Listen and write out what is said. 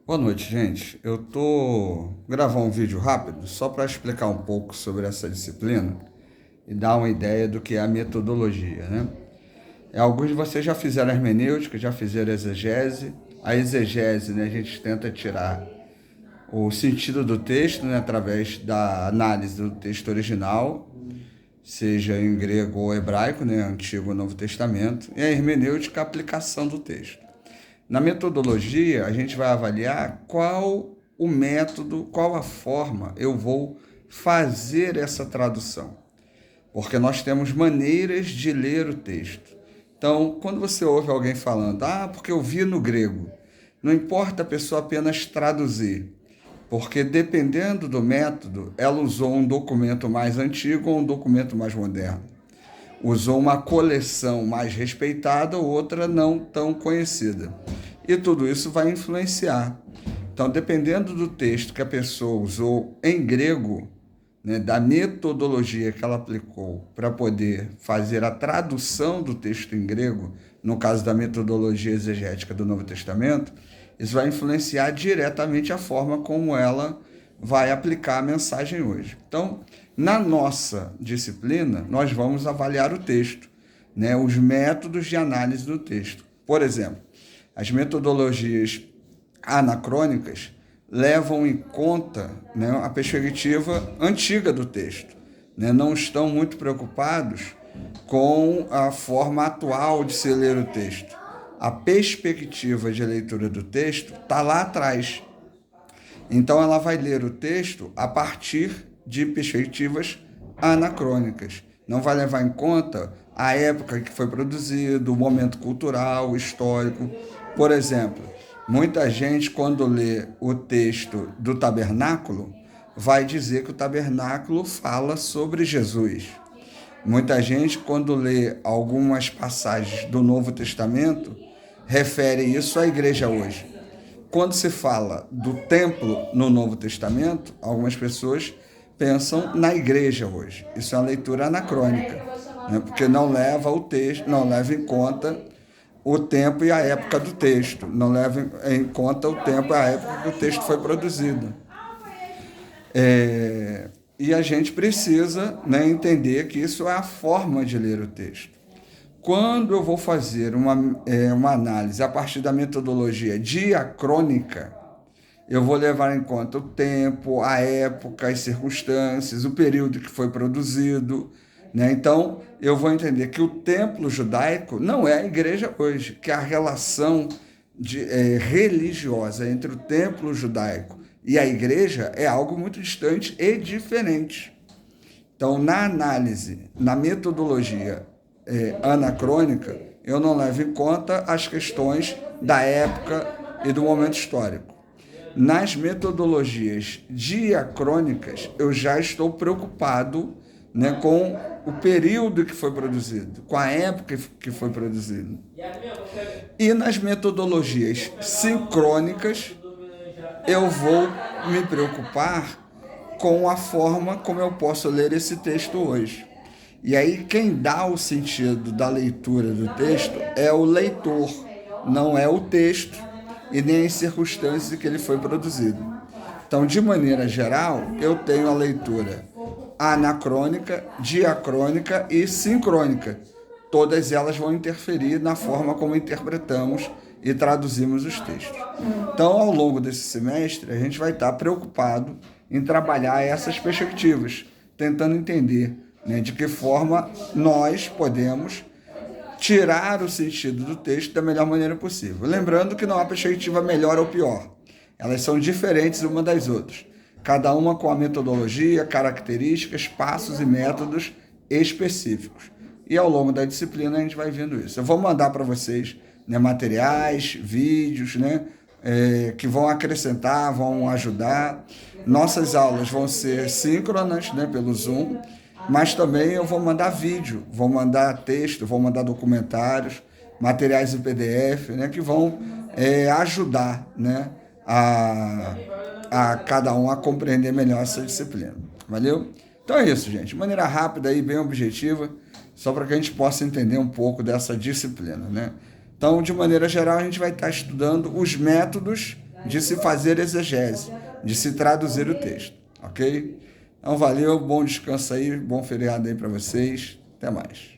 Boa noite, gente. Eu tô gravando um vídeo rápido só para explicar um pouco sobre essa disciplina e dar uma ideia do que é a metodologia, né? Alguns de vocês já fizeram hermenêutica, já fizeram exegese. A exegese, né, a gente tenta tirar o sentido do texto, né, através da análise do texto original, seja em grego ou hebraico, né, Antigo ou Novo Testamento, e a hermenêutica, a aplicação do texto. Na metodologia, a gente vai avaliar qual o método, qual a forma eu vou fazer essa tradução. Porque nós temos maneiras de ler o texto. Então, quando você ouve alguém falando, porque eu vi no grego, não importa a pessoa apenas traduzir, porque dependendo do método, ela usou um documento mais antigo ou um documento mais moderno. Usou uma coleção mais respeitada ou outra não tão conhecida. E tudo isso vai influenciar. Então, dependendo do texto que a pessoa usou em grego, né, da metodologia que ela aplicou para poder fazer a tradução do texto em grego, no caso da metodologia exegética do Novo Testamento, isso vai influenciar diretamente a forma como ela vai aplicar a mensagem hoje. Então, na nossa disciplina, nós vamos avaliar o texto, né, os métodos de análise do texto. Por exemplo, as metodologias anacrônicas levam em conta, né, a perspectiva antiga do texto, né? Não estão muito preocupados com a forma atual de se ler o texto. A perspectiva de leitura do texto está lá atrás. Então ela vai ler o texto a partir de perspectivas anacrônicas. Não vai levar em conta a época que foi produzido, o momento cultural, histórico. Por exemplo, muita gente, quando lê o texto do tabernáculo, vai dizer que o tabernáculo fala sobre Jesus. Muita gente, quando lê algumas passagens do Novo Testamento, refere isso à igreja hoje. Quando se fala do templo no Novo Testamento, algumas pessoas pensam na igreja hoje. Isso é uma leitura anacrônica, né? Porque não leva o texto, não leva em conta o tempo e a época do texto, não leva em conta o tempo e a época que o texto foi produzido. E a gente precisa, né, entender que isso é a forma de ler o texto. Quando eu vou fazer uma análise a partir da metodologia diacrônica, eu vou levar em conta o tempo, a época, as circunstâncias, o período que foi produzido, né? Então, eu vou entender que o templo judaico não é a igreja hoje, que a relação religiosa entre o templo judaico e a igreja é algo muito distante e diferente. Então, na análise, na metodologia anacrônica, eu não levo em conta as questões da época e do momento histórico. Nas metodologias diacrônicas, eu já estou preocupado, né, com o período que foi produzido, com a época que foi produzido. E nas metodologias sincrônicas, eu vou me preocupar com a forma como eu posso ler esse texto hoje. E aí quem dá o sentido da leitura do texto é o leitor, não é o texto e nem as circunstâncias em que ele foi produzido. Então, de maneira geral, eu tenho a leitura anacrônica, diacrônica e sincrônica. Todas elas vão interferir na forma como interpretamos e traduzimos os textos. Então, ao longo desse semestre, a gente vai estar preocupado em trabalhar essas perspectivas, tentando entender, né, de que forma nós podemos tirar o sentido do texto da melhor maneira possível. Lembrando que não há perspectiva melhor ou pior. Elas são diferentes uma das outras. Cada uma com a metodologia, características, passos e métodos específicos. E ao longo da disciplina a gente vai vendo isso. Eu vou mandar para vocês, né, materiais, vídeos, né, que vão acrescentar, vão ajudar. Nossas aulas vão ser síncronas, né, pelo Zoom, mas também eu vou mandar vídeo, vou mandar texto, vou mandar documentários, materiais em PDF, né, que vão ajudar, né, a cada um a compreender melhor essa disciplina. Valeu? Então é isso, gente. De maneira rápida e bem objetiva, só para que a gente possa entender um pouco dessa disciplina, né? Então, de maneira geral, a gente vai estar estudando os métodos de se fazer exegese, de se traduzir o texto, ok? Então valeu, bom descanso aí, bom feriado aí para vocês, até mais.